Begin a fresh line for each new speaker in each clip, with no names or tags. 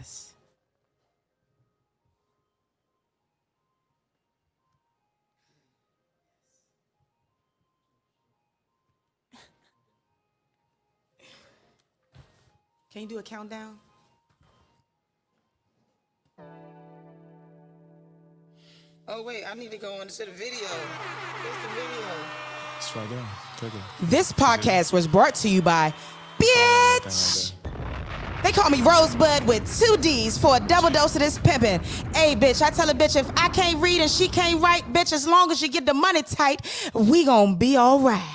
Yes. Can you do a countdown? Oh, wait, I need to go on to the video. Where's the video?
It's right there. Take it.
This podcast was brought to you by Bitch. They call me Rosebud with 2 D's for a double dose of this pimpin'. Hey, bitch, I tell a bitch if I can't read and she can't write, bitch, as long as you get the money tight, we gon' be all right.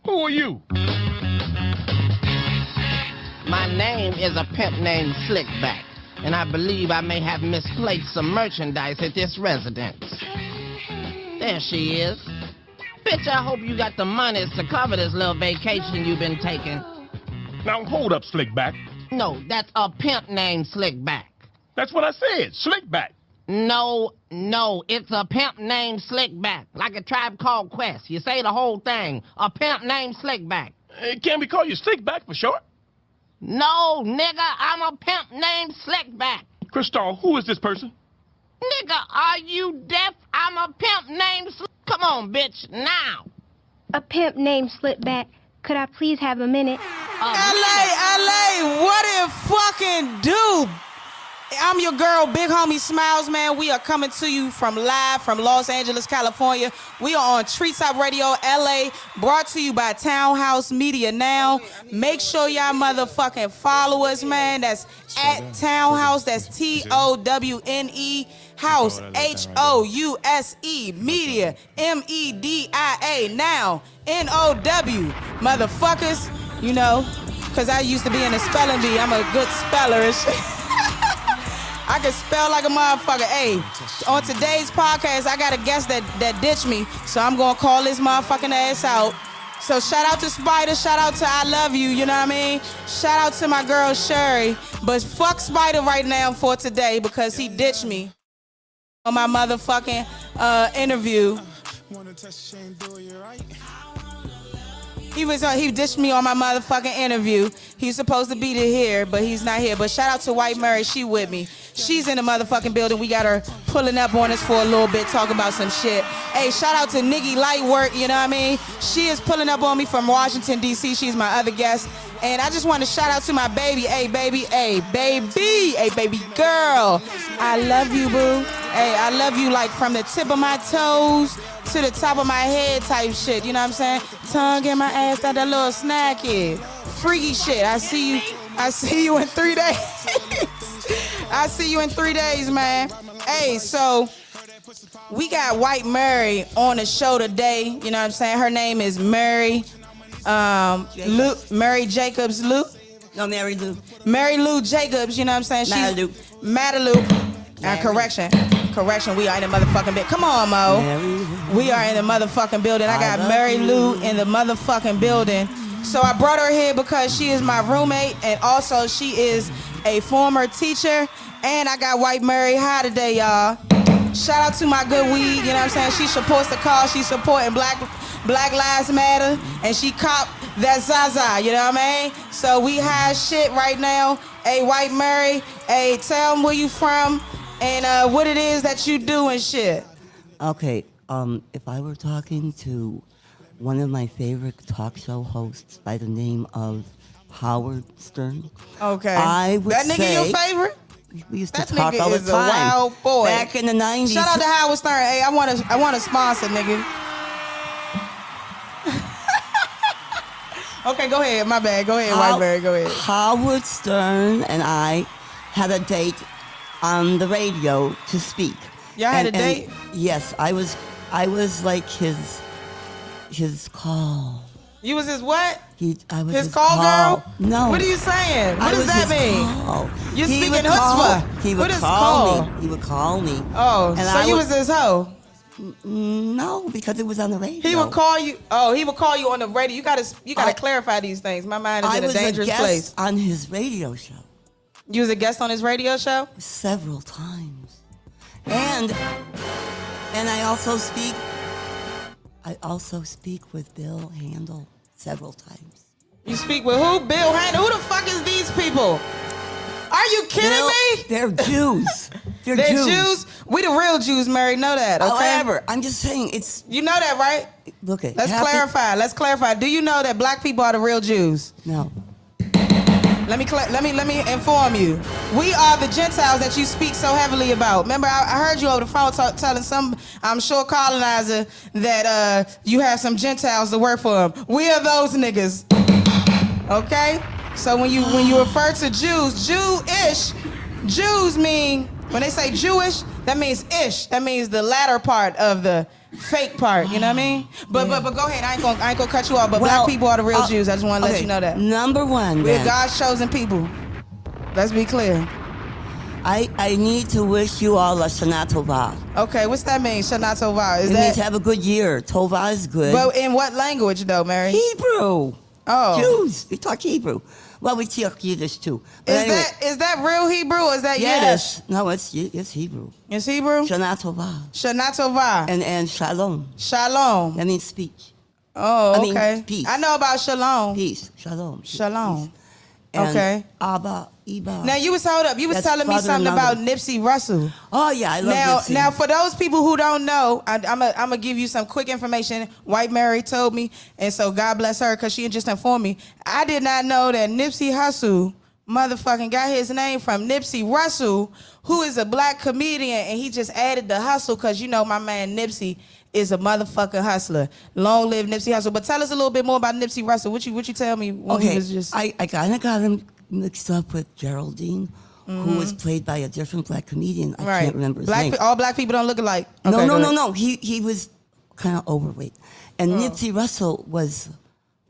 Who are you?
My name is a pimp named Slickback, and I believe I may have misplaced some merchandise at this residence. There she is. Bitch, I hope you got the monies to cover this little vacation you've been taking.
Now hold up, Slickback.
No, that's a pimp named Slickback.
That's what I said, Slickback.
No, it's a pimp named Slickback, like a Tribe Called Quest. You say the whole thing. A pimp named Slickback.
Can we call you Slickback for short?
No, nigga, I'm a pimp named Slickback.
Crystal, who is this person?
Nigga, are you deaf? I'm a pimp named Come on, bitch, now.
A pimp named Slickback. Could I please have a minute?
LA, what it fucking do? I'm your girl, Big Homie Smiles, man. We are coming to you live from Los Angeles, California. We are on Treetop Radio, LA, brought to you by Townhouse Media Now. Make sure y'all motherfucking follow us, man. That's at Townhouse. That's TOWNE House, HOUSE, Media, MEDIA, Now, NOW, motherfuckers. You know, because I used to be in a spelling bee. I'm a good speller and shit. I can spell like a motherfucker. Hey, on today's podcast, I got a guest that ditched me, so I'm gonna call this motherfucking ass out. So shout out to Spider, shout out to I Love You, you know what I mean? Shout out to my girl Sherry, but fuck Spider right now for today because he ditched me on my motherfucking interview. He ditched me on my motherfucking interview. He's supposed to be here, but he's not here. But shout out to White Murray, she with me. She's in the motherfucking building. We got her pulling up on us for a little bit, talking about some shit. Hey, shout out to Niggy Lightwork, you know what I mean? She is pulling up on me from Washington, D.C. She's my other guest. And I just want to shout out to my baby. Hey, baby girl. I love you, boo. Hey, I love you like from the tip of my toes to the top of my head type shit, you know what I'm saying? Tongue in my ass, that little snack is. Freaky shit. I see you in 3 days. I see you in 3 days, man. Hey, so we got White Murray on the show today. You know what I'm saying? Her name is Mary Mary Jacobs Lou.
No, Mary Lou.
Mary Lou Jacobs, you know what I'm saying? Matalou. Correction, we are in the motherfucking building. Come on, Mo. We are in the motherfucking building. I got Mary Lou in the motherfucking building. So I brought her here because she is my roommate and also she is a former teacher. And I got White Murray high today, y'all. Shout out to my good weed, you know what I'm saying? She supports the cause, she's supporting Black Lives Matter, and she cop that Zaza, you know what I mean? So we high as shit right now. Hey, White Murray, hey, tell them where you from and what it is that you do and shit.
Okay, if I were talking to one of my favorite talk show hosts by the name of Howard Stern,
okay,
I would
that nigga
say,
your favorite?
We used to
That
talk
nigga
all the
is
time.
a wild boy.
Back in the 90s.
Shout out to Howard Stern. Hey, I want a sponsor, nigga. Okay, go ahead. My bad. Go ahead, Whiteberry. Go ahead.
Howard Stern and I had a date on the radio to speak.
Y'all had a date?
Yes, I was like his call.
You was his what?
I was
His call girl?
No.
What are you saying? What
I
does
was
that
his
mean?
Call.
You're
He
speaking
would call-
chutzpah.
He would
What is
call
call?
me. He would call me.
Oh,
And
so
I
you
would-
was his hoe.
No, because it was on the radio.
He would call you. Oh, he would call you on the radio. You gotta
I-
clarify these things. My mind is
I
in a
was
dangerous
a guest
place.
on his radio show
You was a guest on his radio show.
several times, and I also speak. I also speak with Bill Handel several times.
You speak with who? Bill Handel. Who the fuck is these people? Are you kidding
Bill,
me?
they're Jews. They're
They're Jews. We the real Jews, Mary. Know that, okay?
However, I'm just saying it's.
You know that, right?
Look at.
Let's clarify. Let's clarify. Do you know that black people are the real Jews?
No.
Let me inform you. We are the Gentiles that you speak so heavily about. Remember, I heard you over the phone telling some, I'm sure, colonizer that you have some Gentiles to work for him. We are those niggas. Okay? So when you refer to Jews, Jews mean, when they say Jewish, that means ish. That means the latter part of the fake part. You know what I mean? But go ahead. I ain't gonna cut you off. But
Well,
black people are the real Jews. I just want to let
okay,
you know that.
Number one,
We're
then,
God's chosen people. Let's be clear.
I need to wish you all a Shana Tova.
Okay, what's that mean? Shana Tova. Is
It means
that?
have a good year. Tova is good.
But in what language though, Mary?
Hebrew.
Oh.
Jews. We talk Hebrew. Well, we talk Yiddish too. But anyway,
Is that real Hebrew or is that
yes. No, it's Hebrew.
Yiddish? It's Hebrew?
Shana Tova.
Shana Tova.
And Shalom.
Shalom.
That means speech.
Oh,
I mean,
okay.
peace.
I know about shalom.
Peace. Shalom.
Shalom.
Peace. And
Okay.
Abba, Iba.
Now you was
That's
telling me
father
something
and
about
mother.
Nipsey Russell.
Oh, yeah, I love Nipsey.
Now, for those people who don't know, I'm gonna give you some quick information. White Mary told me, and so God bless her because she just informed me. I did not know that Nipsey Hussle motherfucking got his name from Nipsey Russell, who is a black comedian, and he just added the hustle because you know my man Nipsey is a motherfucking hustler. Long live Nipsey Hussle. But tell us a little bit more about Nipsey Russell. What you tell me when he was just?
I kind of got him mixed up with Geraldine, who was played by a different black comedian. I can't remember his name.
All black people don't look alike. Okay, go ahead.
No. He was kind of overweight. And Nipsey Russell was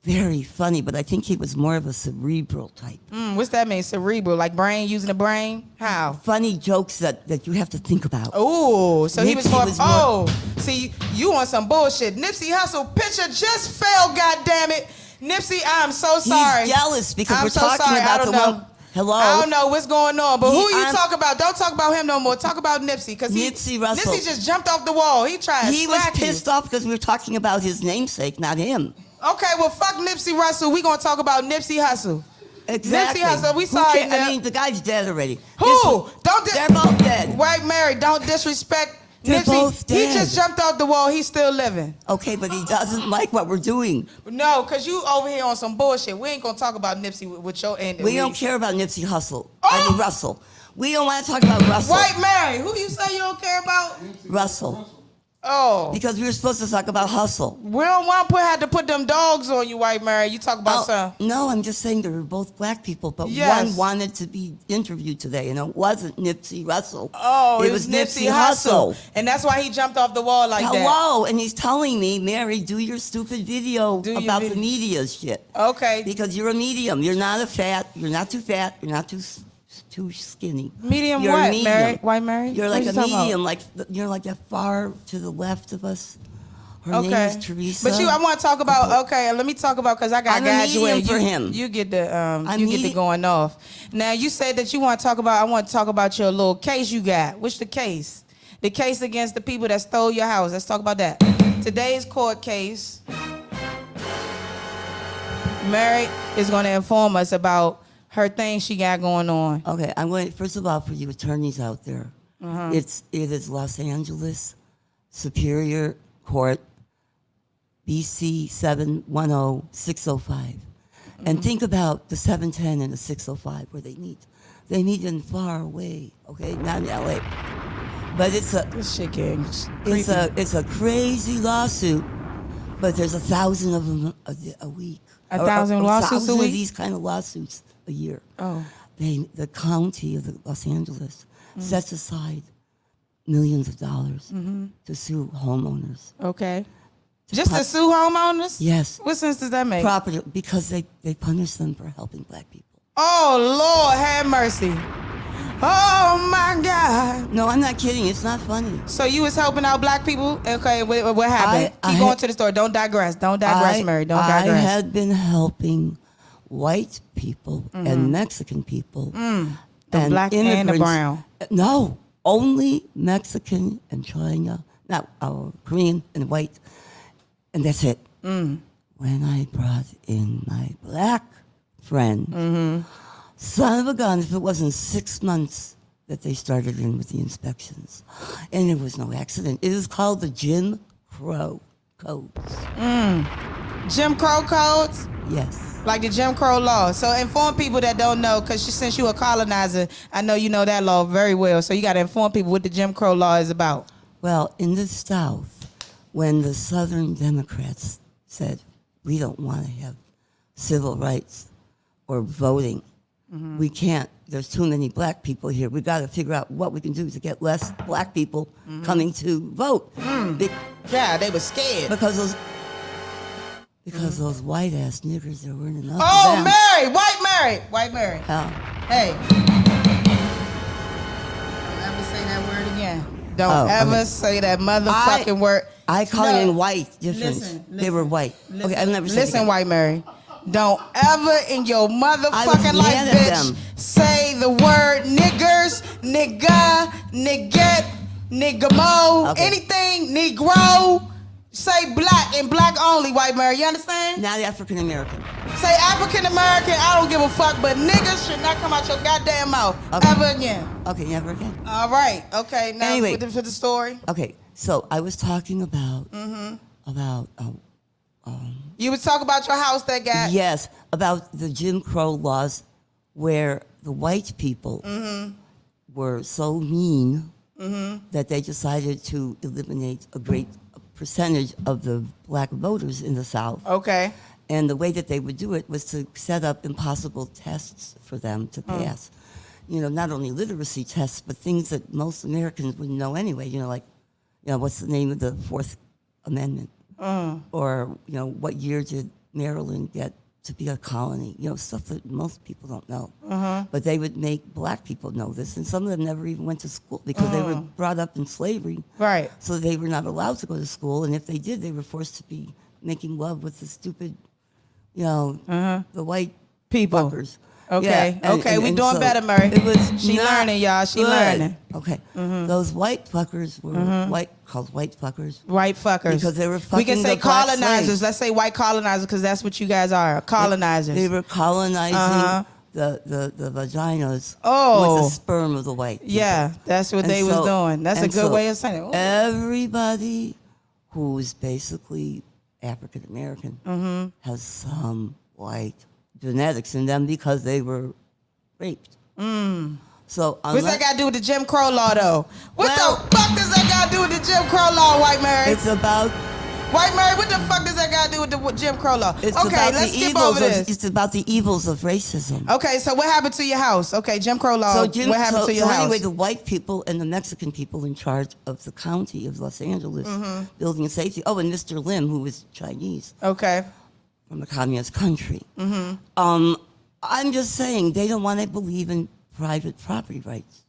very funny, but I think he was more of a cerebral type.
What's that mean? Cerebral, like brain, using the brain? How?
Funny jokes that you have to think about.
Oh, so he was
Nipsey
more.
was more-
Oh, see, you on some bullshit. Nipsey Hussle picture just fell. God damn it, Nipsey. I'm so sorry.
He's jealous because
I'm
we're
so
talking
sorry.
about
I don't
the
know.
one. Hello.
I don't know what's going on, but who you
I'm-
talk about? Don't talk about him no more. Talk about Nipsey, because
Nipsey Russell.
Nipsey just jumped off the wall. He tried.
He was pissed off because we were talking about his namesake, not him.
Okay, well, fuck Nipsey Russell. We gonna talk about Nipsey Hussle.
Exactly.
Nipsey Hussle. We
Who
sorry.
cares? I mean, the guy's dead already.
Who?
They're both dead.
White Mary, don't disrespect
They're
Nipsey.
both
He
dead.
just jumped off the wall. He's still living.
Okay, but he doesn't like what we're doing.
No, because you over here on some bullshit. We ain't going to talk about Nipsey with your end.
We don't care about Nipsey Hussle.
Oh!
I mean, Russell. We don't want to talk about Russell.
White Mary, who you say you don't care about?
Russell.
Oh.
Because we were supposed to talk about Hustle.
We don't want to have to put them dogs on you, White Mary. You talk about some.
No, I'm just saying they were both black people, but
Yes.
one wanted to be interviewed today, and it wasn't Nipsey Russell.
Oh, it was Nipsey Hussle. And that's why he jumped off the wall like that.
Hello, and he's telling me, Mary, do your stupid video
Do your
about the
video.
media shit.
Okay.
Because you're a medium. You're not a fat. You're not too fat. You're not too skinny.
Medium
You're
what,
a medium.
Mary? White Mary?
You're
What
like
you
a
talking about?
medium. You're like that far to the left of us. Her name
Okay.
is Teresa.
But I want to talk about, okay, let me talk about, because I got
I'm a
guys you
medium
in.
for him.
You get the
I'm
you get the
medium.
going off. Now you said that you want to talk about, I want to talk about your little case you got. What's the case? The case against the people that stole your house. Let's talk about that. Today's court case, Mary is going to inform us about her thing she got going on.
Okay, I'm going. First of all, for you attorneys out there,
Uh-huh.
it is Los Angeles Superior Court, BC 710605, and think about the 710 and the 605 where they meet. They meet in far away. Okay, not in LA, but it's
This shit getting creepy.
it's a crazy lawsuit, but there's 1,000 of them a week.
1,000 lawsuits a
1,000
week?
of these kind of lawsuits a year.
Oh.
The county of Los Angeles sets aside millions of dollars to sue homeowners.
Okay. Just to sue homeowners?
Yes.
What sense does that make?
Property, because they punish them for helping black people.
Oh, Lord, have mercy. Oh, my God.
No, I'm not kidding. It's not funny.
So you was helping out black people? Okay, what happened?
I
Keep going
had-
to the story. Don't digress. Don't digress, Mary. Don't digress.
I had been helping white people and Mexican people.
The black and the
immigrants.
brown.
No, only Mexican and China. Not Korean and white. And that's it. When I brought in my black friend, son of a gun, if it wasn't 6 months that they started in with the inspections. And it was no accident. It is called the Jim Crow Codes.
Jim Crow codes?
Yes.
Like the Jim Crow law. So inform people that don't know, because since you a colonizer, I know you know that law very well. So you got to inform people what the Jim Crow law is about.
Well, in the South, when the Southern Democrats said, we don't want to have civil rights or voting, we can't, there's too many black people here. We got to figure out what we can do to get less black people coming to vote.
Yeah, they were scared.
Because those white ass niggers, there weren't enough
Oh,
of them.
Mary, white Mary.
Hell,
Hey. Don't ever say that word again. Don't
Oh,
ever
okay.
say that motherfucking word.
I call
No.
them white different.
Listen,
They were white. Okay, I've never said
Listen,
that.
white Mary. Don't ever in your motherfucking life,
mad at
bitch,
them.
say the word niggers, nigga, nigget, niggamo,
Okay.
anything, negro. Say black and black only, white Mary. You understand?
Not African American.
Say African American, I don't give a fuck, but niggas should not come out your goddamn mouth
Okay.
ever again.
Okay, never again.
All right. Okay. Now
Anyway.
for the story.
Okay, so I was talking about
You was talking about your house that got.
yes, about the Jim Crow laws, where the white people were so mean that they decided to eliminate a great percentage of the black voters in the South.
Okay.
And the way that they would do it was to set up impossible tests for them to pass. You know, not only literacy tests, but things that most Americans wouldn't know anyway. You know, like, you know, what's the name of the Fourth Amendment? Or, you know, what year did Maryland get to be a colony? You know, stuff that most people don't know. But they would make black people know this. And some of them never even went to school because they were brought up in slavery.
Right.
So they were not allowed to go to school. And if they did, they were forced to be making love with the stupid, you know, the white
People.
fuckers.
Okay.
Yeah,
Okay, we doing
so
better, Murray.
It was
She
not
learning, y'all. She
good.
learning.
Okay. Those white fuckers were called white fuckers.
White fuckers.
Because they were
We
fucking
can say
the black
colonizers.
slaves.
Let's say white colonizers because that's what you guys are. Colonizers.
They were colonizing
Uh-huh.
the vaginas
Oh.
with the sperm of the white people.
Yeah, that's what
And
they was
so-
doing. That's a
and
good
so
way of saying it. Ooh.
Everybody who's basically African American has some white genetics in them because they were raped. So
What's that
unless,
got to do with the Jim Crow law, though? What
Well-
the fuck does that got to do with the Jim Crow law, White Mary?
it's about
White Mary, what the fuck does that got to do with the Jim Crow law?
it's
Okay,
about
let's
the
skip
evils
over
of,
this.
it's about the evils of racism.
Okay, so what happened to your house? Okay, Jim Crow law. what happened to your house?
Anyway, the white people and the Mexican people in charge of the county of Los Angeles, building and safety. Oh, and Mr. Lim, who was Chinese
Okay.
from a communist country. I'm just saying they don't want to believe in private property rights.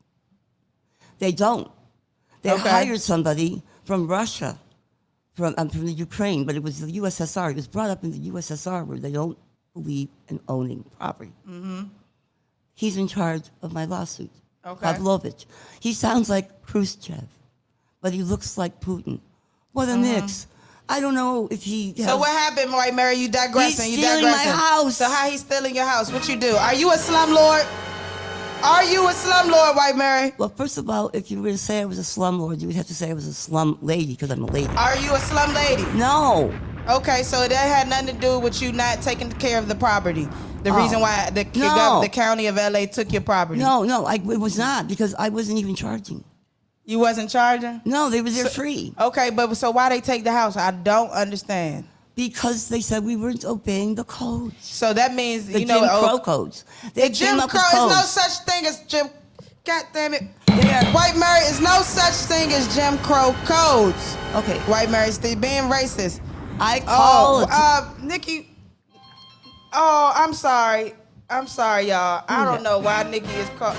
They don't. They
Okay.
hired somebody from Russia, from the Ukraine, but it was the USSR. It was brought up in the USSR where they don't believe in owning property. He's in charge of my lawsuit.
Okay.
Pavlovich. He sounds like Khrushchev, but he looks like Putin. What a mix. I don't know if he has...
So what happened, White Mary? You digressing.
He's
You
stealing my
digressing.
house.
So how he stealing your house? What you do? Are you a slumlord? Are you a slumlord, White Mary?
Well, first of all, if you were to say I was a slumlord, you would have to say I was a slum lady because I'm a lady.
Are you a slum lady?
No.
Okay, so that had nothing to do with you not taking care of the property. The
Oh.
reason why the
No.
the county of LA took your property.
No, it was not because I wasn't even charging.
You wasn't charging?
No, they were there free
Okay, but so why they take the house? I don't understand.
because they said we weren't obeying the codes,
So that means
the
you know
Jim Crow
oh,
codes.
the
They
Jim
came up
Crow
with
is no
codes.
such thing as Jim. God damn it, White Mary is no such thing as Jim Crow codes.
Okay.
White Mary, still being racist.
I called.
Nikki. Oh, I'm sorry. I'm sorry, y'all. I don't know why Nikki is caught.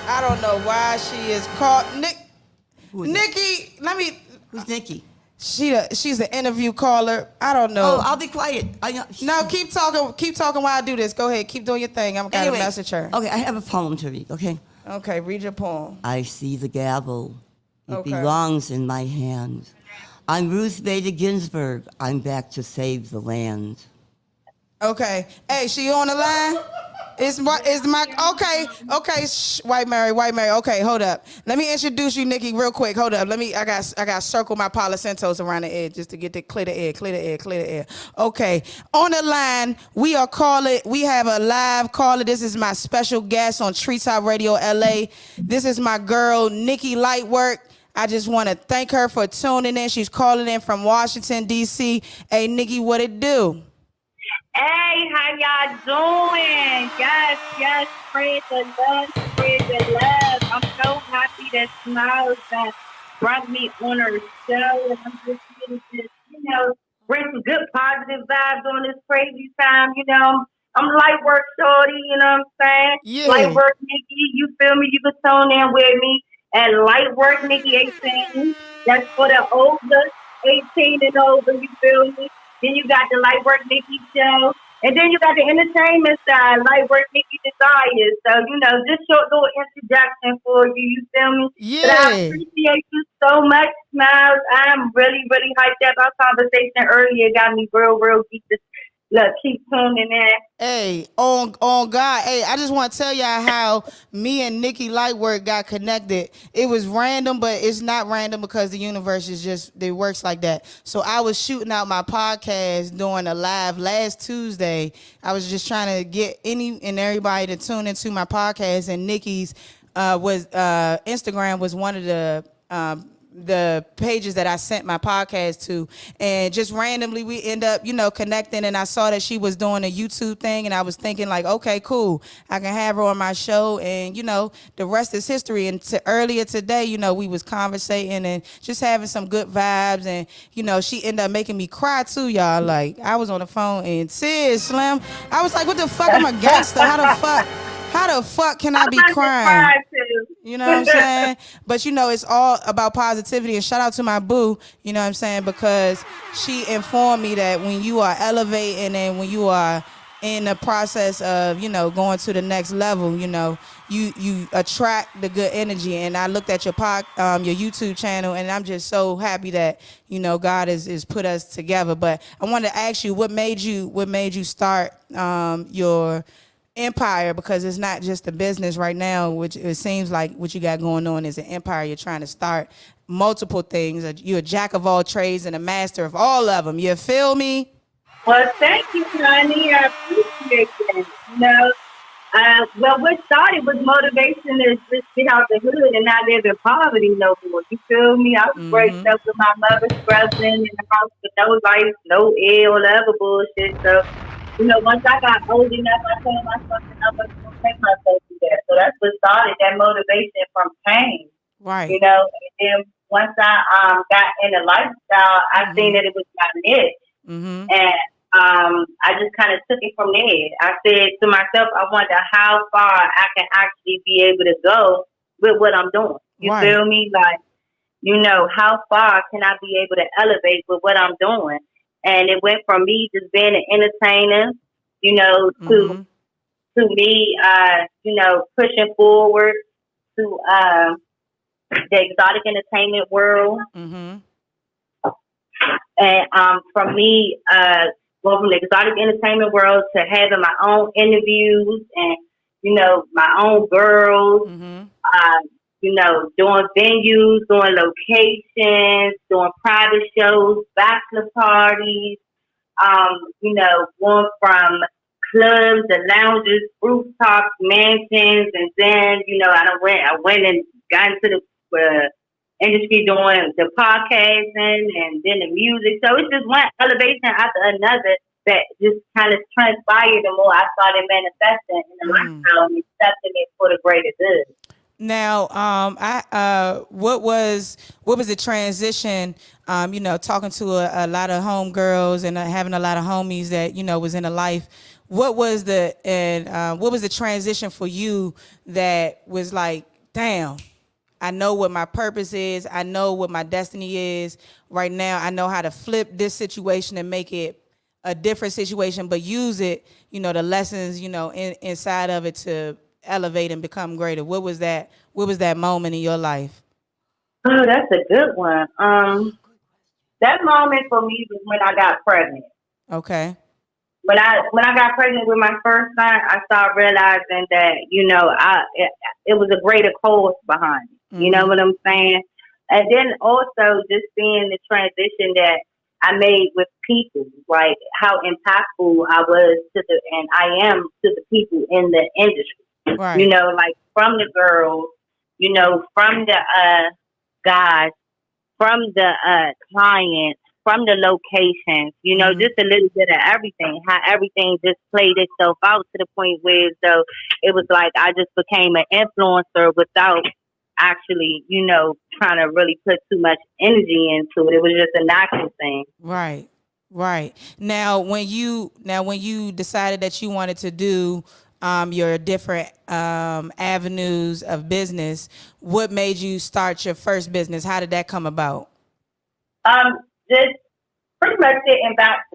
I don't know why she is caught. Nikki, let me.
Who's Nikki?
She's an interview caller. I don't know.
Oh, I'll be quiet.
No, keep talking. Keep talking while I do this. Go ahead. Keep doing your thing. I'm gonna message her.
Okay, I have a poem to read. Okay.
Okay, read your poem.
I see the gavel. It
Okay.
belongs in my hand. I'm Ruth Bader Ginsburg. I'm back to save the land.
Okay. Hey, she on the line? Is my okay, white Mary. Okay, hold up. Let me introduce you, Nikki, real quick. Hold up. I got circle my Palo Santos around the edge just to get the clear the air. Okay. On the line, we have a live caller. This is my special guest on Treetop Radio LA. This is my girl, Nikki Lightwork. I just want to thank her for tuning in. She's calling in from Washington, D.C. Hey, Nikki, what it do?
Hey, how y'all doing? Yes, spread the love, spread the love. I'm so happy that Smiles brought me on her show. And I'm just here to bring some good positive vibes on this crazy time. I'm light work shorty, you know what I'm saying?
Yeah.
Light work Nikki, you feel me? You can tune in with me. And light work Nikki 18. That's for the older, 18 and over, you feel me? Then you got the Lightwork Nikki show. And then you got the entertainment side, Lightwork Nikki Desires. So, just short little introduction for you. You feel me?
Yeah.
But I appreciate you so much, Smiles. I'm really, really hyped up. Our conversation earlier got me real geeked. Look, keep tuning in.
Hey, on God. Hey, I just want to tell y'all how me and Nikki Lightwork got connected. It was random, but it's not random because the universe it works like that. So I was shooting out my podcast doing a live last Tuesday. I was just trying to get any and everybody to tune into my podcast, and Nikki's Instagram was one of the pages that I sent my podcast to, and just randomly we end up, connecting, and I saw that she was doing a YouTube thing, and I was thinking like, okay, cool, I can have her on my show, and the rest is history. And earlier today, we was conversating and just having some good vibes, and she ended up making me cry too, y'all. Like, I was on the phone and sis, Slim, I was like, what the fuck, I'm a gangster, how the fuck can I be crying? You know what I'm saying? But it's all about positivity, and shout out to my boo, you know what I'm saying? Because she informed me that when you are elevating and when you are in the process of, going to the next level, you attract the good energy. And I looked at your YouTube channel, and I'm just so happy that, God is put us together. But I wanted to ask you, what made you start your empire? Because it's not just a business right now, which it seems like what you got going on is an empire. You're trying to start multiple things. You're a jack of all trades and a master of all of them. You feel me?
Well, thank you, honey. I appreciate that. Well, what started was motivation to just get out the hood and not live in poverty no more. You feel me? I was raised up with my mother struggling in the house with no life, no air, or other bullshit. So, once I got old enough, I told myself that I was going to take myself to that. So that's what started that motivation from pain.
Right.
And then once I got in the lifestyle, I seen that it was my niche.
Mm-hmm.
And I just kind of took it from there. I said to myself, I wonder how far I can actually be able to go with what I'm doing. You
Right.
feel me? Like, how far can I be able to elevate with what I'm doing? And it went from me just being an entertainer, to me, pushing forward to the exotic entertainment world.
Mm-hmm.
And from me, going from the exotic entertainment world to having my own interviews and, my own girls, doing venues, doing locations, doing private shows, bachelor parties, going from clubs to lounges, rooftops, mansions, and then, I went and got into the industry doing the podcasting and then the music. So it's just one elevation after another that just kind of transpired. The more I started manifesting in the lifestyle and accepting it for the greater good.
Now, what was the transition? Talking to a lot of homegirls and having a lot of homies that was in a life. What was the transition for you that was like, damn, I know what my purpose is. I know what my destiny is. Right now, I know how to flip this situation and make it a different situation, but use it, the lessons, inside of it to elevate and become greater. What was that moment in your life?
Oh, that's a good one. That moment for me was when I got pregnant.
Okay.
When I got pregnant with my first son, I started realizing that, it was a greater cause behind it.
Mm-hmm.
You know what I'm saying? And then also just seeing the transition that I made with people, like how impactful I was and I am to the people in the industry.
Right.
Like from the girls, from the guys, from the clients, from the locations, just a little bit of everything, how everything just played itself out to the point where so it was like I just became an influencer without actually, trying to really put too much energy into it. It was just a natural thing.
Right. Right. Now, when you decided that you wanted to do your different avenues of business, what made you start your first business? How did that come about?
Just pretty much sitting back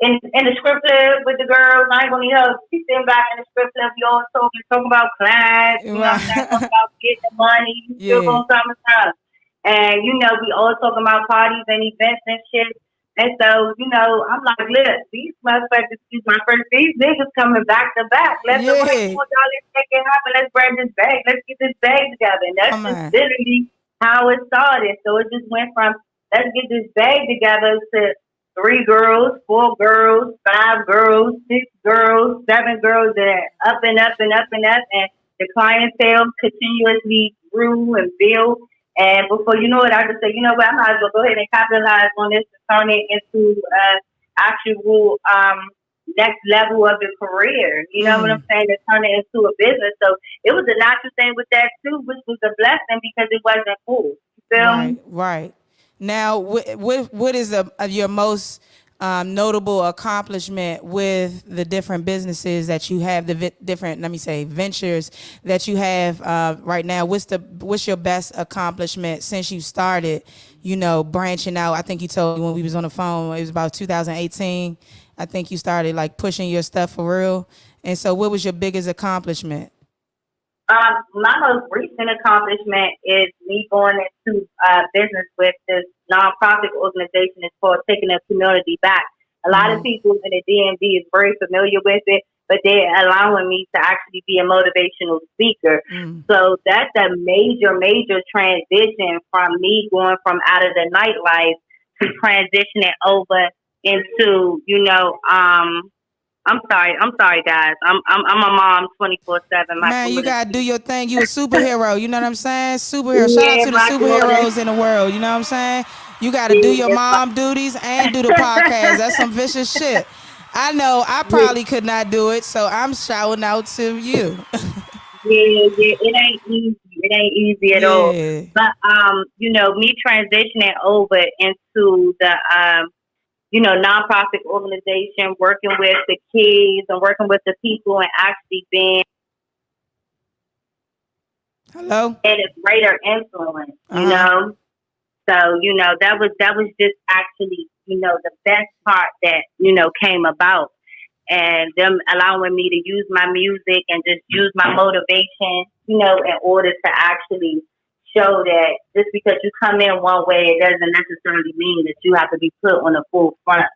in the script club with the girls. I ain't gonna keep sitting back in the script club. We all talking about clients, you know what I'm saying? Talking about getting the money, still going summertime. And, we all talking about parties and events and shit. And so, I'm like, look, these motherfuckers, these niggas coming back to back. Let's go, let's make it happen. Let's grab this bag. Let's get this bag together. And that's just literally how it started. So it just went from, let's get this bag together to 3 girls, 4 girls, 5 girls, 6 girls, 7 girls, and up and up and up and up. And the clientele continuously grew and built. And before you know it, I just say, I might as well go ahead and capitalize on this and turn it into actual next level of the career. You know what I'm saying? To turn it into a business. So it was a natural thing with that too, which was a blessing because it wasn't full. You feel me?
Right. Now, what is your most notable accomplishment with the different businesses that you have, the different, let me say, ventures that you have right now? What's your best accomplishment since you started, branching out? I think you told me when we was on the phone, it was about 2018. I think you started like pushing your stuff for real. And so what was your biggest accomplishment?
My most recent accomplishment is me going into business with this nonprofit organization. It's called Taking the Community Back. A lot of people in the DMV is very familiar with it, but they're allowing me to actually be a motivational speaker. So that's a major, major transition from me going from out of the nightlife to transitioning over into, I'm sorry, guys. I'm a mom 24/7.
Man, you gotta do your thing. You a superhero. You know what I'm saying? Superhero. Shout out to the superheroes in the world. You know what I'm saying? You gotta do your mom duties and do the podcast. That's some vicious shit. I know. I probably could not do it, so I'm shouting out to you.
Yeah. It ain't easy. It ain't easy at all. But me transitioning over into the nonprofit organization, working with the kids and working with the people and actually being in a greater influence, So, that was just actually, the best part that, came about. And them allowing me to use my music and just use my motivation, in order to actually show that just because you come in one way, it doesn't necessarily mean that you have to be put on the full front.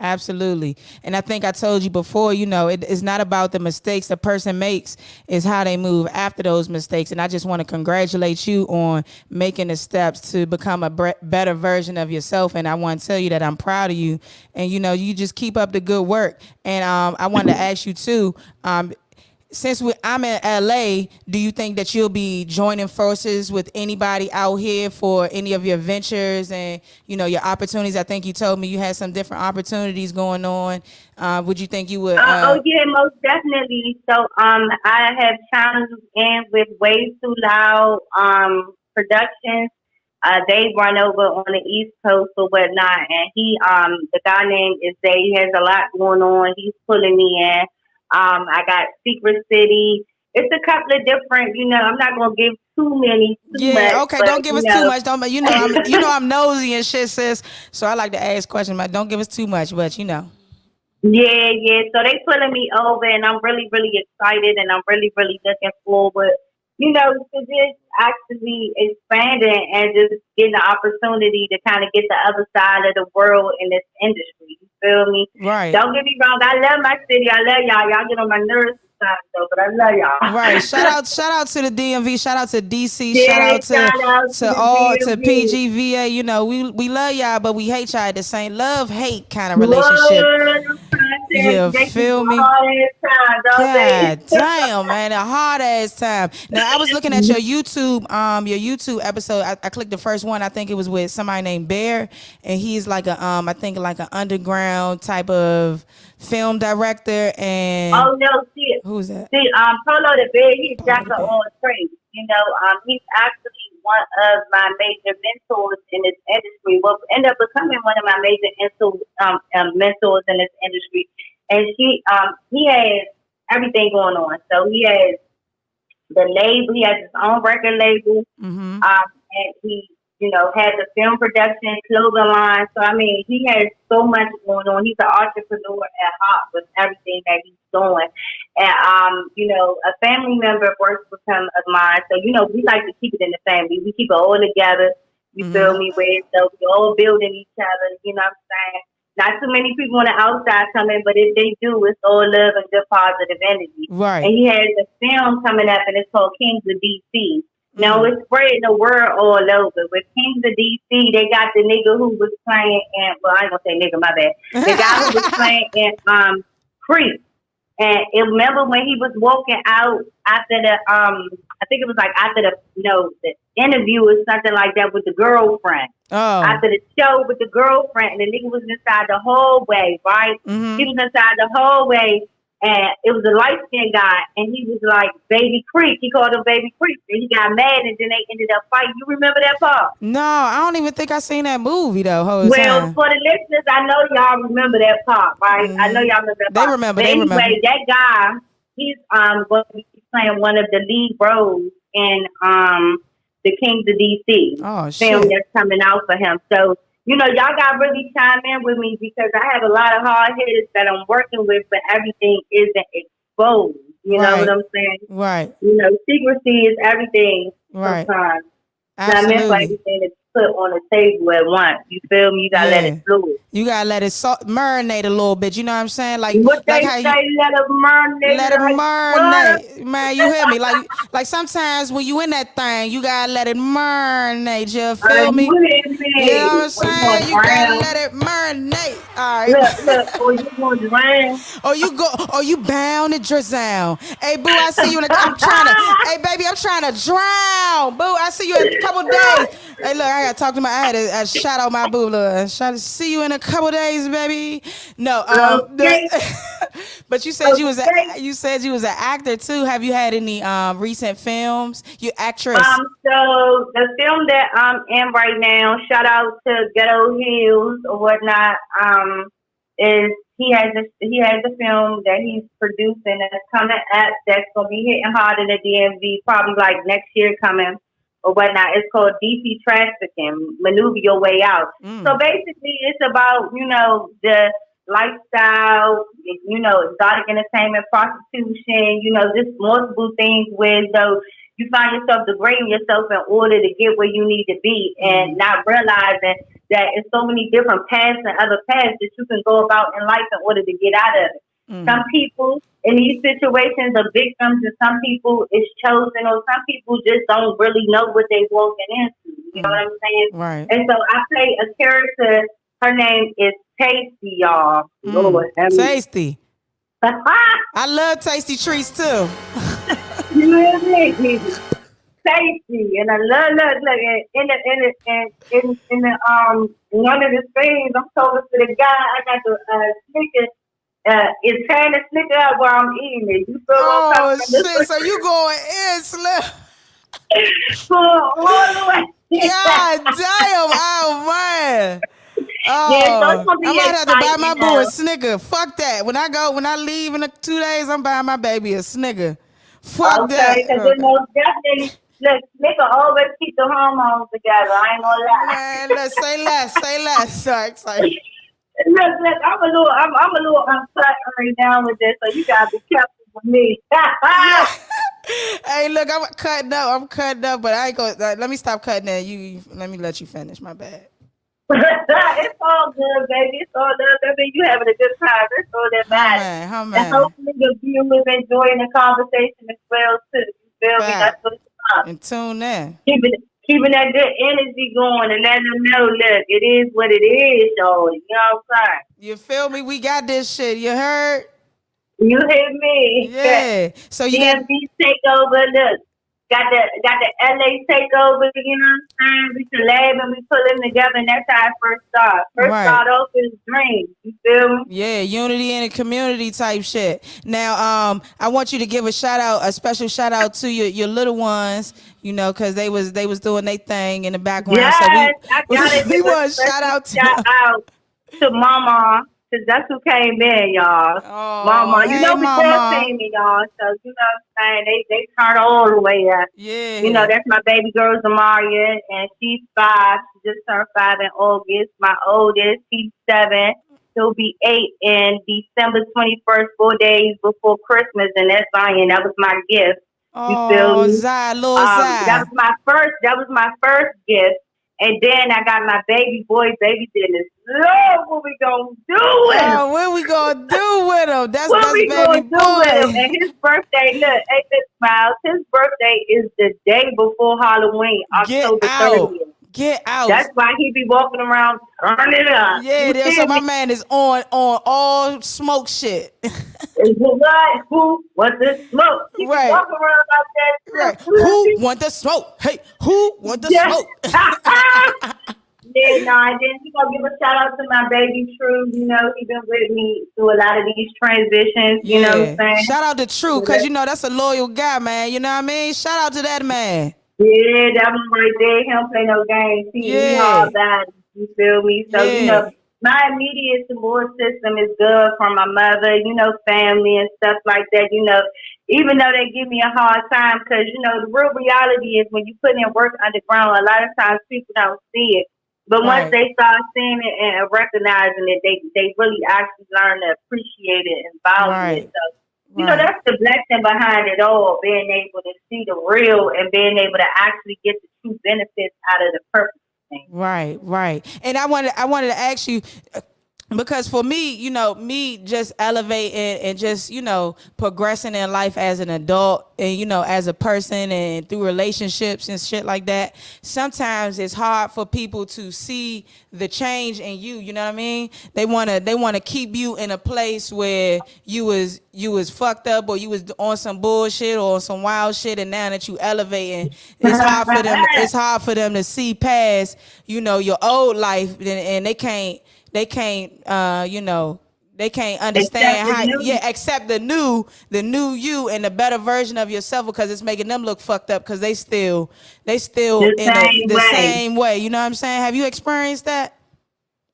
Absolutely. And I think I told you before, it's not about the mistakes the person makes, it's how they move after those mistakes. And I just want to congratulate you on making the steps to become a better version of yourself. And I want to tell you that I'm proud of you. And, you just keep up the good work. And I wanted to ask you too, I'm in LA, do you think that you'll be joining forces with anybody out here for any of your ventures and, you know, your opportunities? I think you told me you had some different opportunities going on. Would you think you would?
Oh yeah, most definitely. So I have challenged in with Way Too Loud Productions. They run over on the East Coast or whatnot, and the guy named is Zay. He has a lot going on. He's pulling me in. I got Secret City. It's a couple of different, you know, I'm not gonna give too much.
Okay,
but,
don't give us too much. Don't, you know, I'm nosy and shit, sis. So I like to ask questions, but don't give us too much. But you know.
Yeah. So they pulling me over, and I'm really, really excited, and I'm really, really looking forward, you know, to just actually expanding and just getting the opportunity to kind of get the other side of the world in this industry. You feel me?
Right.
Don't get me wrong. I love my city. I love y'all. Y'all get on my nerves sometimes, though, but I love y'all.
Right. Shout out to the DMV. Shout out to DC.
Yeah,
shout out to
DMV.
PGVA. You know, we love y'all, but we hate y'all at the same hate kind of relationship. You feel me? God damn, man, a hard ass time. Now I was looking at your YouTube episode. I clicked the first one. I think it was with somebody named Bear, and he's like I think like an underground type of film director. And
oh no, see,
who's that?
See, Polo the Bear, he's jack of all trades. You know, he's actually one of my major mentors in this industry. Well, ended up becoming one of my major mentors in this industry. And he has everything going on. So he has the label. He has his own record label.
Mm-hmm.
And he, you know, has a film production, clothing line. So I mean, he has so much going on. He's an entrepreneur at heart with everything that he's doing. And you know, a family member works with him of mine. So you know, we like to keep it in the family. We keep it all together. You feel me? Where so we all building each other. You know what I'm saying? Not too many people on the outside come in, but if they do, it's all love and good positive energy.
Right.
And he has a film coming up, and it's called Kings of DC. Now it's spreading the word all over. With Kings of DC, they got the nigga who was playing in, well, I ain't gonna say nigga, my bad. The guy who was playing in Creep. And remember when he was walking out after the I think it was like after the interview or something like that with the girlfriend.
Oh.
After the show with the girlfriend, and the nigga was inside the hallway, right?
Mm-hmm.
He was inside the hallway, and it was a light-skinned guy, and he was like, Baby Creep. He called him Baby Creep, and he got mad, and then they ended up fighting. You remember that part?
No, I don't even think I seen that movie, though. Whole
Well,
time.
for the listeners, I know y'all remember that part, right? I know y'all remember that part.
They remember,
But
they
anyway,
remember.
that guy, he's going to be playing one of the lead roles in the Kings of DC
Oh,
film
shit.
that's coming out for him. So, you know, y'all got to really chime in with me because I have a lot of hard hitters that I'm working with, but everything isn't exposed. You know
Right.
what I'm saying?
Right.
You know, secrecy is everything
Right.
sometimes. Not meant for
Absolutely.
everything to put on the table at once. You feel me? You got to let
Yeah.
it fluid.
You gotta let it marinate a little bit. You know what I'm saying? Like
What
like
they
how
say,
you
let it marinate.
let it
like
marinate, man. You hear me? Like sometimes when you in that thing, you gotta let it marinate. You feel me?
You hear me?
You know what I'm saying? You gotta
drown.
let it marinate. All right.
Look, or you going to drown.
Or you bound to drizzle. Hey boo, I see you in hey baby, I'm trying to drown. Boo, I see you in a couple days. Hey look, I gotta talk to I had to shout out my boo. Look, try to see you in a couple days, baby. No,
Okay.
but you said you was
Okay.
you was an actor too. Have you had any recent films? You actress.
So the film that I'm in right now, shout out to Ghetto Hills or whatnot, is he has a film that he's producing that's coming up that's gonna be hitting hard in the DMV probably like next year coming or whatnot. It's called DC Trafficking, Maneuver Your Way Out. So basically it's about, you know, the lifestyle, you know, exotic entertainment, prostitution, you know, just multiple things where though you find yourself degrading yourself in order to get where you need to be and not realizing that it's so many different paths and other paths that you can go about in life in order to get out of it. Some people in these situations are victims and some people is chosen or some people just don't really know what they're walking into. You know what I'm saying?
Right.
And so I play a character, her name is Tasty, y'all. Lord, have mercy.
Tasty. I love tasty treats too.
You know what I mean? Tasty, and I love look in one of the screens. I'm talking to the guy. I got the Snickers. It's trying to Snicker up while I'm eating it. You feel what I'm
Oh
talking about?
shit! So you going in, Slim?
So all the way.
God damn! Oh man!
Yeah, so it's
Oh,
gonna be
I might have to buy my
exciting,
boo a
though.
Snicker. Fuck that. When I leave in 2 days, I'm buying my baby a Snicker. Fuck
Okay, because
that.
it most definitely look, Snicker always keep the hormones together. I ain't gonna lie.
Man, let's say less. Sorry.
Look, I'm a little upset right now with this, so you gotta be careful with me.
Yeah. Hey, look, I'm cutting up, but I ain't going. Let me stop cutting that. Let me let you finish. My bad.
It's all good, baby. It's all good, baby. You having a good time. That's all that matters.
How
And
man.
hopefully the viewers enjoying the conversation as well too. You feel me?
Fact.
That's what it's about.
And tune in.
Keeping that good energy going and letting them know, look, it is what it is, y'all. You know what I'm saying?
You feel me? We got this shit. You heard?
You hear me?
Yeah. So you got.
DMV takeover. Look, got the LA takeover. You know what I'm saying? We collab and we put them together, and that's how it first started.
Right.
Start off as dreams. You feel me?
Yeah, unity in the community type shit. Now, I want you to give a special shout out to your little ones, you know, because they was doing their thing in the background.
Yes,
So
I got it.
we want to shout out
to Mama, because that's who came in, y'all.
Oh,
Mama,
hey,
you know, before
Mama.
came in, y'all. So you know what I'm saying? They turned all the way up.
Yeah.
You know, that's my baby girl Zamaria, and she's 5. She just turned 5 in August. My oldest, he's 7. He'll be 8 in December 21st, 4 days before Christmas, and that's Zion. That was my gift. You feel me?
Zai, Lil
That
Zai.
was my first gift. And then I got my baby boy, baby Dennis. Lord, what we gonna do with him?
Oh, what we gonna do with him? That's
What we gonna
baby
do with him?
boy.
And his birthday, look, hey, Miss Miles, his birthday is the day before Halloween,
Get
October
out.
30th.
Get out.
That's why he be walking around turning it up.
Yeah,
You
it is.
feel
So my
me?
man is on all smoke shit.
Is what? Who? What the smoke? He be
Right.
walking around about that.
Right. Who want the smoke? Hey, who want the
Yeah.
smoke?
Yeah, no, and then we gonna give a shout out to my baby True. You know, he been with me through a lot of these transitions. You know what I'm saying?
Shout out to True, because you know that's a loyal guy, man. You know what I mean? Shout out to that man.
Yeah, that one right there. He don't play no games. He
Yeah.
all that. You feel me? So
Yeah.
you know, my immediate support system is good from my mother. You know, family and stuff like that. You know, even though they give me a hard time, because you know the real reality is when you put in work underground, a lot of times people don't see it. But once
Right.
they start seeing it and recognizing it, they really actually learn to appreciate it and value
Right.
it. So, you know, that's the blessing behind it all, being able to see the real and being able to actually get the true benefits out of the purpose thing.
Right. And I wanted to ask you, because for me, you know, me just elevating and just, you know, progressing in life as an adult and, you know, as a person and through relationships and shit like that, sometimes it's hard for people to see the change in you. You know what I mean? They want to keep you in a place where you was fucked up or you was on some bullshit or some wild shit, and now that you elevating, it's hard for them to see past, you know, your old life, and they can't you know, they can't understand accept the new you and the better version of yourself, because it's making them look fucked up because they still the same way. You know what I'm saying? Have you experienced that?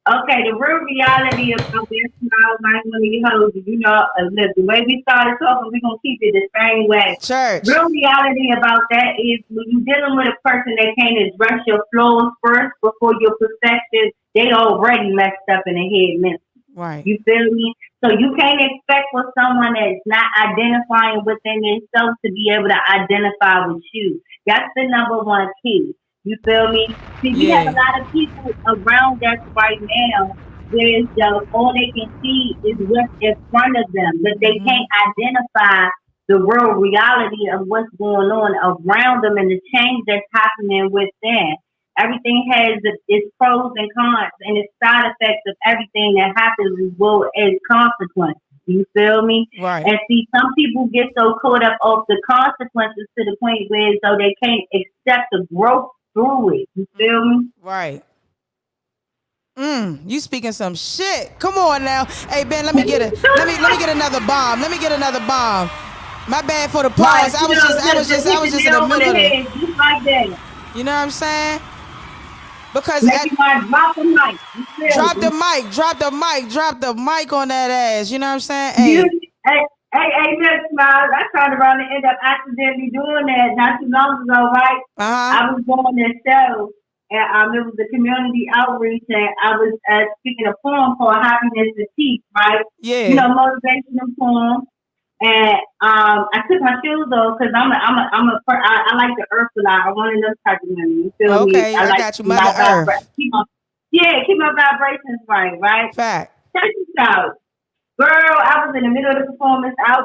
Okay, the real reality of this, I might want to hold you. You know, look, the way we started talking, we're going to keep it the same way.
Church.
Real reality about that is when you're dealing with a person that can't address your flaws first before your perfection, they already messed up in the head mentally.
Right.
You feel me? So you can't expect for someone that's not identifying within themselves to be able to identify with you. That's the number one key. You feel me? See, we have a lot of people around us right now where all they can see is what's in front of them, but they can't identify the real reality of what's going on around them and the change that's happening within. Everything has its pros and cons, and its side effects of everything that happens as well as consequences. You feel me?
Right.
And see, some people get so caught up off the consequences to the point where so they can't accept the growth through it. You feel me?
Right. You speaking some shit. Come on now. Hey Ben, let me get another bomb. Let me get another bomb. My bad for the pause. I was just in the middle of it.
Just like that.
You know what I'm saying? Because
Drop the mic.
drop the mic on that ass. You know what I'm saying?
Hey,
Hey.
look, Smiles. I turned around and ended up accidentally doing that not too long ago, right? I was doing this show, and it was a community outreach, and I was speaking a poem called "Happiness is Peace," right?
Yeah.
You know, motivational poem. And I took my shoes off because I like the earth a lot. I'm one of those type of women. You feel me?
Okay, I
like
got you, Mother Earth.
Keep my vibrations right?
Fact.
Check this out. Girl, I was in the middle of the performance. I'll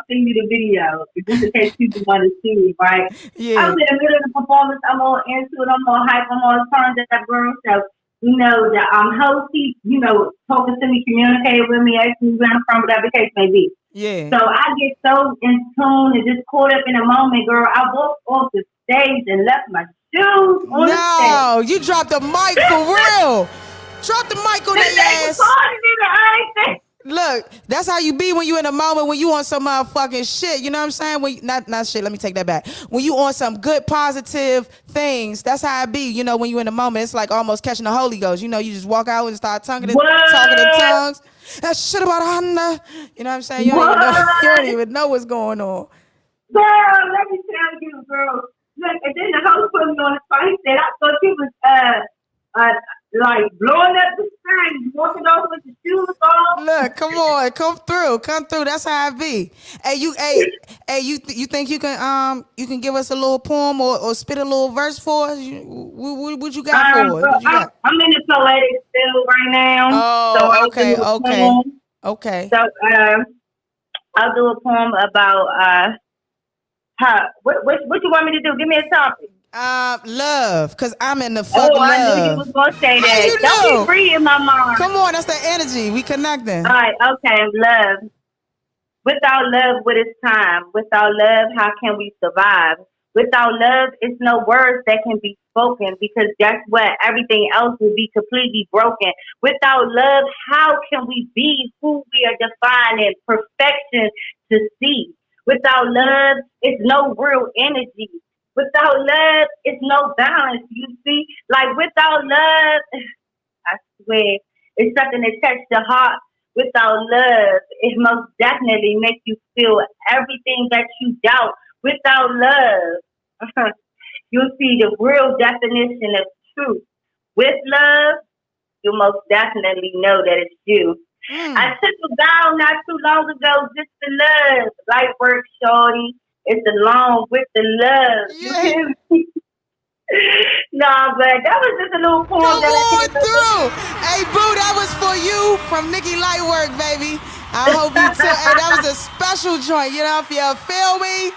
send you the video just in case people want to see it, right?
Yeah.
I was in the middle of the performance. I'm all into it. I'm all hype. I'm all turned up, girl. So, you know, the host, he, you know, talking to me, communicating with me, asking me where I'm from, whatever the case may be.
Yeah.
So I get so in tune and just caught up in a moment, girl. I walked off the stage and left my shoes on the stage.
No, you dropped the mic for real. Drop the mic on their ass. Look, that's how you be when you in a moment when you on some motherfucking shit. You know what I'm saying? When not shit. Let me take that back. When you on some good positive things, that's how it be. You know, when you in the moment, it's like almost catching the Holy Ghost. You know, you just walk out and start talking in tongues. That shit about Hannah. You know what I'm saying? You don't even know what's going on.
Girl, let me tell you, girl. Look, and then the host put me on the spot. He said, I thought you was like blowing up the screen, walking off with the shoes off.
Look, come on, come through. That's how I be. Hey, you think you can give us a little poem or spit a little verse for us? What you got for us? What you got?
I'm in the poetic still right now.
Oh,
so
okay.
So I'll do a poem about what you want me to do? Give me a topic.
Love, cause I'm in the fucking love.
I knew you was gonna say that.
You
Don't
know?
be free in my mind.
Come on, that's the energy. We connecting.
All right, okay, love. Without love, what is time? Without love, how can we survive? Without love, it's no words that can be spoken because guess what? Everything else will be completely broken. Without love, how can we be who we are defining perfection to see? Without love, it's no real energy. Without love, it's no balance, you see? Like, without love, I swear, it's something that touches the heart. Without love, it most definitely makes you feel everything that you doubt. Without love, you'll see the real definition of truth. With love, you'll most definitely know that it's you. I took a vow not too long ago just to love. Light work, shorty. It's along with the love.
Yeah.
Nah, but that was just a little poem.
Come on through. Hey, boo, that was for you from Nikki Lightwork, baby. I hope you took. Hey, that was a special joint. You know, if you feel me.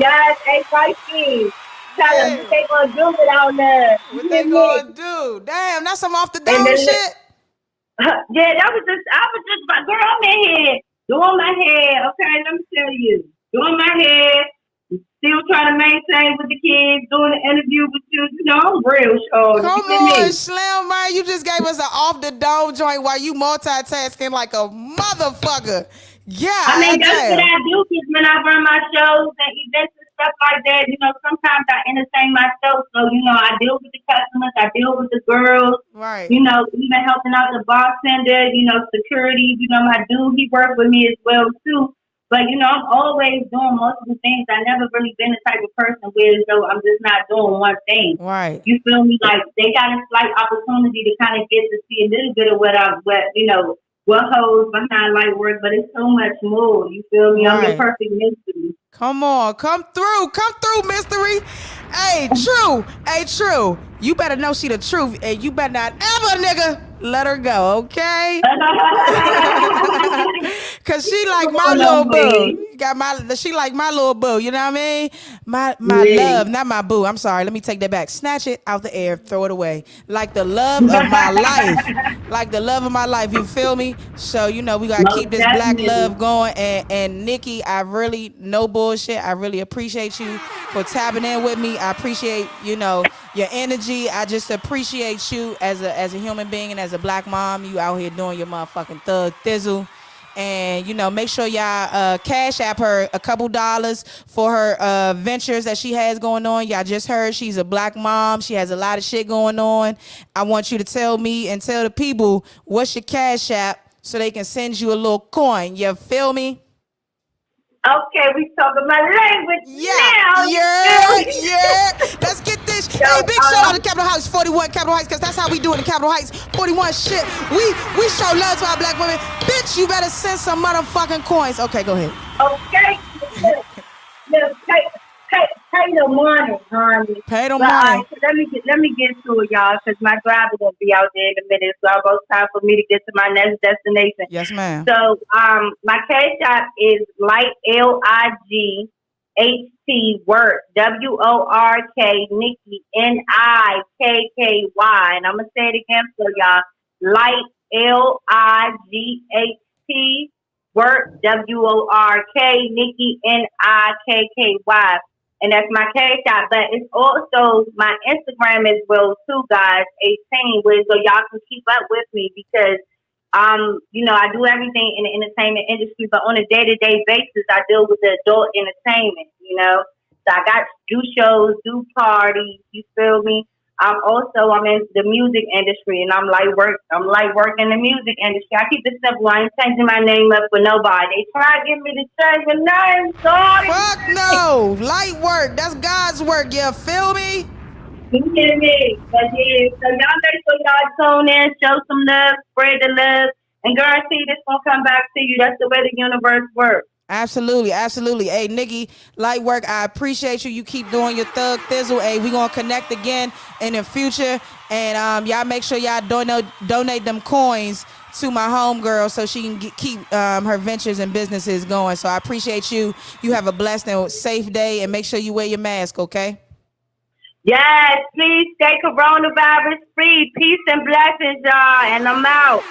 Yes, hey, Spicy. Tell them what they gonna do without love.
What they gonna do? Damn, that's some off the dome shit.
Yeah, I was just, girl, I'm in here doing my hair. Okay, let me tell you, doing my hair, still trying to maintain with the kids, doing the interview with you. You know, I'm real, sure.
Come on, Slim, man, you just gave us an off the dome joint while you multitasking like a motherfucker. Yeah,
I mean, that's what I do because when I run my shows and events and stuff like that, you know, sometimes I entertain myself. So, you know, I deal with the customers, I deal with the girls,
right?
You know, even helping out the bartender, you know, security. You know, my dude, he worked with me as well too. But you know, I'm always doing multiple things. I never really been the type of person where so I'm just not doing one thing.
Right?
You feel me? Like they got a slight opportunity to kind of get to see a little bit of what you know. What holds behind light work, but it's so much more. You feel me? Right. I'm the perfect mystery.
Come on, come through, mystery. Hey, true. You better know she the truth, and you better not ever, nigga, let her go, okay? Cause she like my little boo. got she like my little boo. You know what I mean? My
Yeah.
love, not my boo. I'm sorry. Let me take that back. Snatch it out the air, throw it away. Like the love of my life. Like the love of my life. You feel me? So we gotta
Most
keep this black
definitely.
love going. And Nikki, I really no bullshit. I really appreciate you for tapping in with me. I appreciate your energy. I just appreciate you as a human being and as a black mom. You out here doing your motherfucking thug thizzle. And make sure y'all cash app her a couple dollars for her ventures that she has going on. Y'all just heard she's a black mom. She has a lot of shit going on. I want you to tell me and tell the people what's your cash app so they can send you a little coin. You feel me?
Okay, we talking my language now.
Yeah. Let's get this.
Yo,
Hey, big shout out to Capitol Heights 41, Capitol Heights, because that's how we do it in Capitol Heights 41 shit. We show love to our black women. Bitch, you better send some motherfucking coins. Okay, go ahead.
Okay. Look, pay the money, honey.
Pay the
But,
money.
so let me get to it, y'all, because my driver gonna be out there in a minute. So almost time for me to get to my next destination.
Yes, ma'am.
So my cash app is Light LIGHT Work WORK Nikki NIKKY, and I'm gonna say it again for y'all. Light LIGHT Work WORK Nikki NIKKY. And that's my cash app, but it's also my Instagram as well too, guys. 18, so y'all can keep up with me because I do everything in the entertainment industry, but on a day-to-day basis, I deal with the adult entertainment. So I do shows, do parties. You feel me? I'm in the music industry, and I'm light work in the music industry. I keep it simple. I ain't changing my name up for nobody. They try to get me to change my name, sorry.
Fuck no. Light work. That's God's work. You feel me?
You hear me? But yeah, so y'all make sure y'all tune in, show some love, spread the love, and guarantee this gonna come back to you. That's the way the universe works.
Absolutely. Hey, Nikki, light work. I appreciate you. You keep doing your thug thizzle. Hey, we gonna connect again in the future. And y'all make sure y'all donate them coins to my homegirl so she can keep her ventures and businesses going. So I appreciate you. You have a blessed and safe day, and make sure you wear your mask, okay?
Yes, please stay coronavirus free. Peace and blessings, y'all. And I'm out.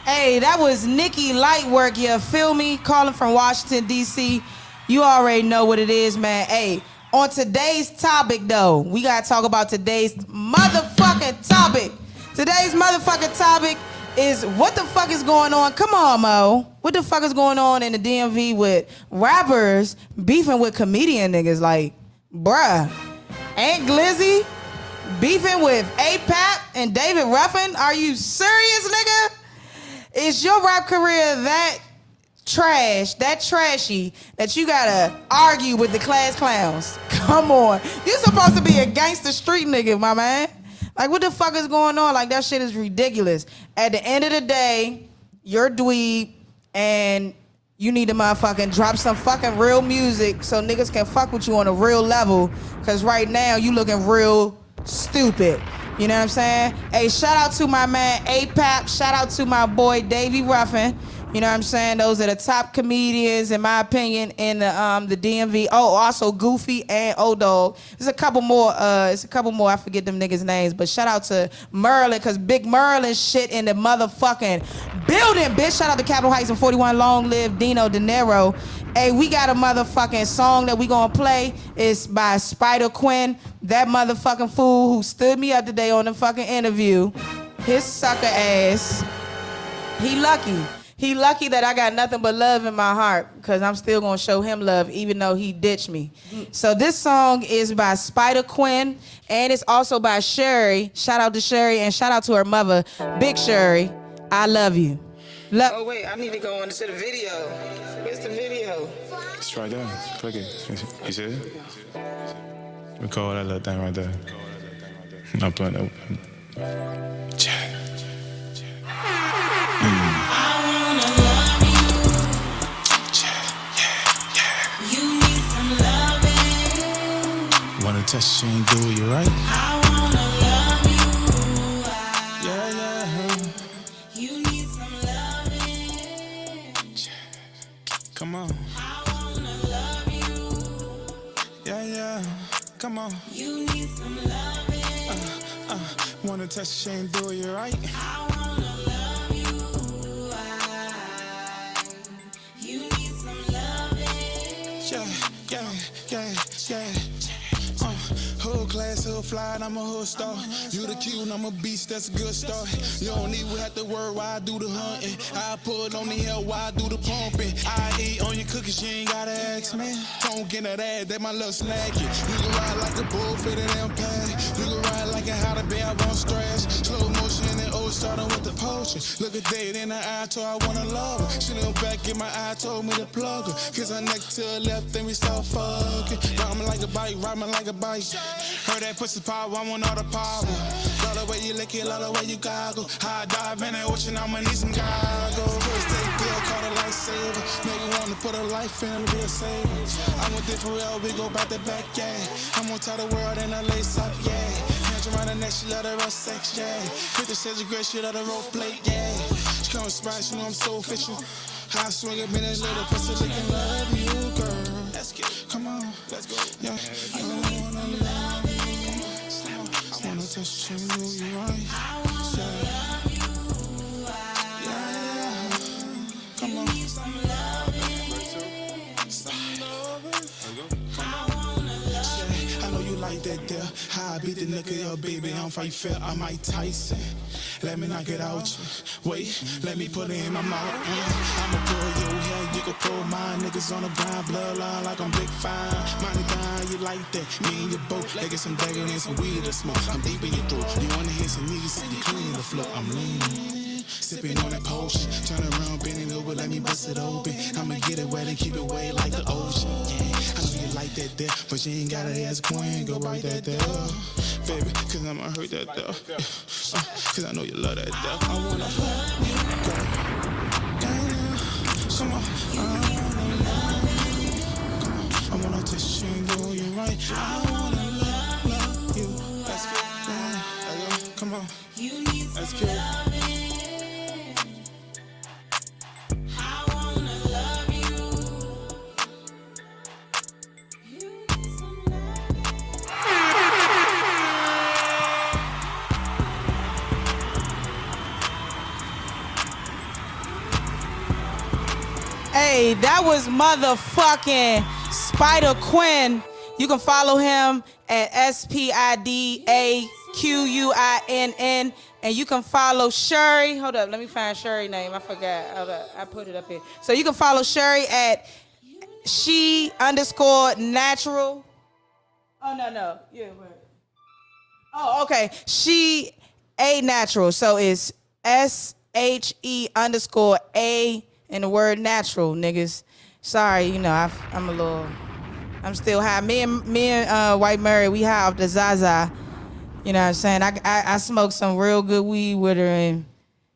Hey, that was Nikki Lightwork, you feel me? Calling from Washington, D.C. You already know what it is, man. Hey, on today's topic, though, we got to talk about today's motherfucking topic. Today's motherfucking topic is what the fuck is going on? Come on, Mo. What the fuck is going on in the DMV with rappers beefing with comedian niggas? Like, bruh, ain't Glizzy beefing with APAP and David Ruffin? Are you serious, nigga? Is your rap career that trash, that trashy, that you gotta argue with the class clowns? Come on. You supposed to be a gangster street nigga, my man. Like, what the fuck is going on? Like, that shit is ridiculous. At the end of the day, you're dweeb, and you need to motherfucking drop some fucking real music so niggas can fuck with you on a real level, because right now you looking real stupid. You know what I'm saying? Hey, shout out to my man APAP. Shout out to my boy Davey Ruffin. You know what I'm saying? Those are the top comedians, in my opinion, in the DMV. Oh, also Goofy and O-Dog. There's a couple more. I forget them niggas' names. But shout out to Merlin, because Big Merlin shit in the motherfucking building, bitch. Shout out to Capitol Heights and 41. Long live Dino De Niro. Hey, we got a motherfucking song that we gonna play. It's by Spider Quinn. That motherfucking fool who stood me up today on the fucking interview. His sucker ass. He lucky. He lucky that I got nothing but love in my heart, because I'm still going to show him love even though he ditched me. So this song is by Spider Quinn, and it's also by Sherry. Shout out to Sherry, and shout out to her mother, Big Sherry. I love you. Oh, wait, I need to go on to the video. Where's the video?
It's right there. Click it. You see it? Record that little thing right there. I'm playing it. Wanna touch you ain't do you right? I wanna love you. Yeah. You need some love. come on. You need some loving. Wanna touch the chain, do you right? I wanna love you. You need some loving. Yeah. Whole class, whole fly, and I'm a whole star. You the cute, and I'm a beast, that's a good start. You don't even have to worry why I do the hunting. I put on the hell while I do the pumping. I eat on your cookies, you ain't gotta ask, man. Don't get that ass, that my little snacky. You can ride like a bull, fit in them pads. You can ride like a how to bear, I won't stress. Slow motion and old starting with the potion. Look at Dave in the eye, told I wanna love her. She look back in my eye, told me to plug her. Kiss her neck to her left, then we start fucking. Ride me like a bike, ride me like a bike. Heard that pussy power, I want all the power. Love the way you lick it, love the way you goggle. High dive in the ocean, I'ma need some goggles. First take bill, call a lifesaver. Make you wanna put a life in to be a saver. I'm with it for real, we go back to back, yeah. I'm on top of the world and I lace up, yeah. Hands around the neck, she let her rough sex, yeah. 50 cents of great, she let her roll plate, yeah. She come surprise, you know I'm so official. I swing a minute later, pussy looking love you, girl. Let's get it. Come on, let's go. Yeah, I wanna love you. I wanna touch you, you right. I wanna love you. Yeah. Come on. Some loving. Some loving. I know you like that there. How I beat the nigga up, baby. I'm fight fair. I'm Mike Tyson. Let me knock it out. Wait, let me put it in my mouth. I'ma pull your hair, you can pull mine. Niggas on the brown bloodline like I'm big fine. Money down, you like that. Me and your boat, like get some dagger and some weed to smoke. I'm deep in your throat. You wanna hear some niggas see you clean the floor. I'm lean. Sipping on that potion. Turn around, bend it over, let me bust it open. I'ma get it wet and keep it wet like the ocean. Yeah, I know you like that there, but you ain't gotta ask Queen, go right that there. Baby, cause I'ma hurt that there. Cause I know you love that there. I wanna love you, girl. Yeah, come on. I wanna touch you and do you right. I wanna love you. Let's go. Yeah, come on. Let's go.
Hey, that was motherfucking Spider Quinn. You can follow him at SPIDAQUINN. And you can follow Sherry. Hold up, let me find Sherry's name. I forgot. Hold up, I put it up here. So you can follow Sherry at she_natural. Oh, no. Yeah, where? Oh, okay. She a natural. So it's SHE_A in the word natural, niggas. Sorry, you know, I'm still high. Me and White Mary, we high off the Zaza. You know what I'm saying? I smoked some real good weed with her, and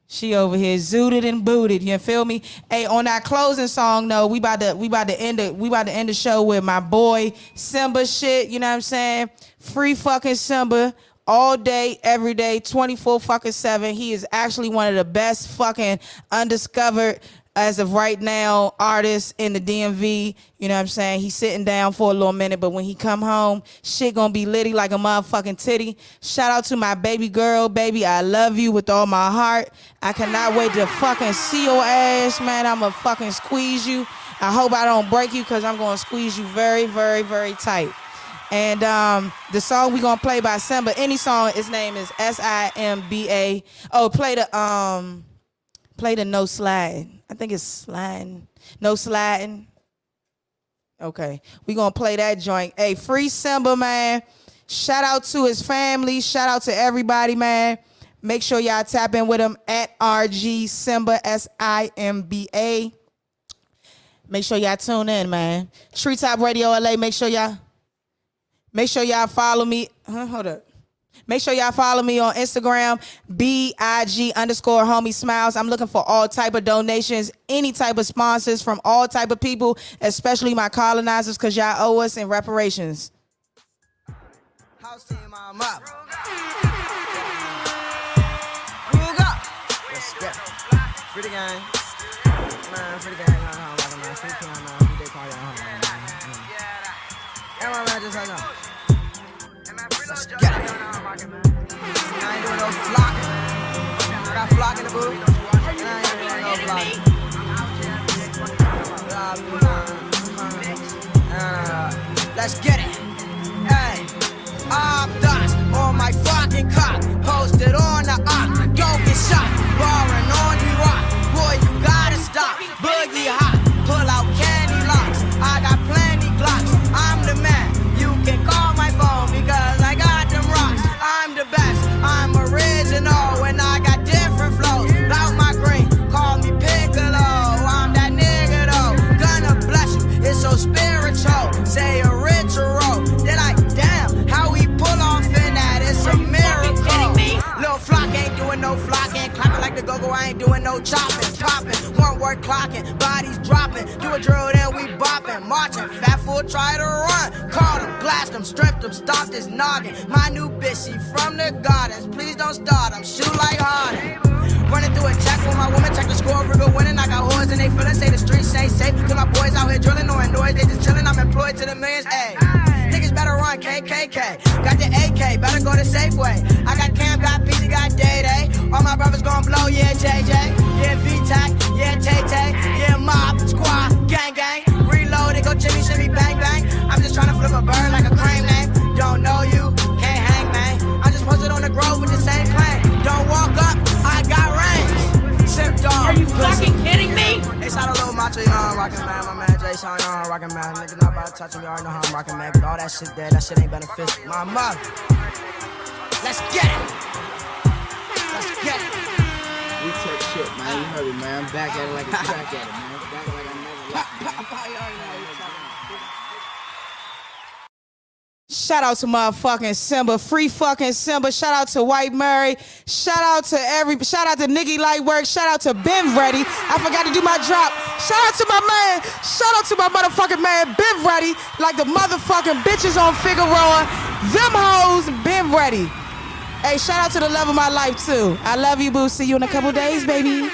she over here zooted and booted. You feel me? Hey, on our closing song, though, we about to end the show with my boy Simba shit. You know what I'm saying? Free fucking Simba. All day, every day, 24/7. He is actually one of the best fucking undiscovered, as of right now, artists in the DMV. You know what I'm saying? He's sitting down for a little minute, but when he come home, shit gonna be litty like a motherfucking titty. Shout out to my baby girl, baby. I love you with all my heart. I cannot wait to fucking see your ass, man. I'ma fucking squeeze you. I hope I don't break you, because I'm gonna squeeze you very, very, very tight. And the song we gonna play by Simba, any song, his name is SIMBA. Oh, play the No Sliding. I think it's sliding. No sliding. Okay, we gonna play that joint. Hey, free Simba, man. Shout out to his family. Shout out to everybody, man. Make sure y'all tap in with him at RG Simba, SIMBA. Make sure y'all tune in, man. Treetop Radio LA. Make sure y'all follow me. Hold up. Make sure y'all follow me on Instagram, BIG_homie smiles. I'm looking for all type of donations, any type of sponsors from all type of people, especially my colonizers, because y'all owe us in reparations.
House team, I'm up. Ruga. Let's go. Free the gang. Man, free the gang. Man, free the gang. Free the gang. Everyone, man, just hang on. Let's get it. I ain't doing no flocking. I got flock in the booth. And I ain't doing no flocking. Let's get it. Hey, I'm dust on my fucking cock. Posted on the op. Don't get shot. Barring on the rock. Boy, you gotta stop. Boogie hot. Pull out candy locks. I got plenty glocks. I'm the man. You can call my phone because I got them rocks. I'm the best. I'm original and I got different flows. Out my green. Call me Piccolo. I'm that nigga though. Gonna bless you. It's so spiritual. Say a ritual. Then I damn how we pull off in that. It's a miracle. Lil' flock ain't doing no flocking. Clapping like the go-go. I ain't doing no chopping. Popping. One word clocking. Bodies dropping. Do a drill then we bopping. Marching. Fat fool try to run. Caught him. Blast him. Stripped him. Stopped his noggin. My new bitch. She from the gardens. Please don't start him. Shoot like Harden. Running through a check for my woman, check the score, River winning. I got whores and they feelin', say the streets ain't safe. Cause my boys out here drilling, no noise, they just chillin'. I'm employed to the millions, ayy. Niggas better run, KKK. Got the AK, better go to Safeway. I got Cam, got PZ, got Day-Day. All my brothers gon' blow, yeah, JJ. Yeah, V-Tac, yeah, Tay-Tay. Yeah, Mob, Squad, Gang Gang. Reload, they go chimney, shimmy, bang, bang. I'm just tryna flip a bird like a crane name. Don't know you, can't hang, man. I just posted on the grove with the same claim. Don't walk up, I got range. Sip dog.
Are you fucking kidding me?
They shot a little macho, you know I'm rockin', man. My man Jay Sean, you know I'm rockin', man. Niggas not about to touch me, you already know how I'm rockin', man. But all that shit there, that shit ain't beneficial. My mother. Let's get it. Let's get it.
We took shit, man. You heard it, man. I'm back at it like a crack at it, man. Back at it like I never left.
Shout out to motherfucking Simba, free fucking Simba. Shout out to White Murray. Shout out to Niggy Lightwork. Shout out to Ben Ready. I forgot to do my drop. Shout out to my man. Shout out to my motherfucking man, Ben Ready. Like the motherfucking bitches on Figueroa. Them hoes, Ben Ready. Hey, shout out to the love of my life too. I love you, boo. See you in a couple days, baby.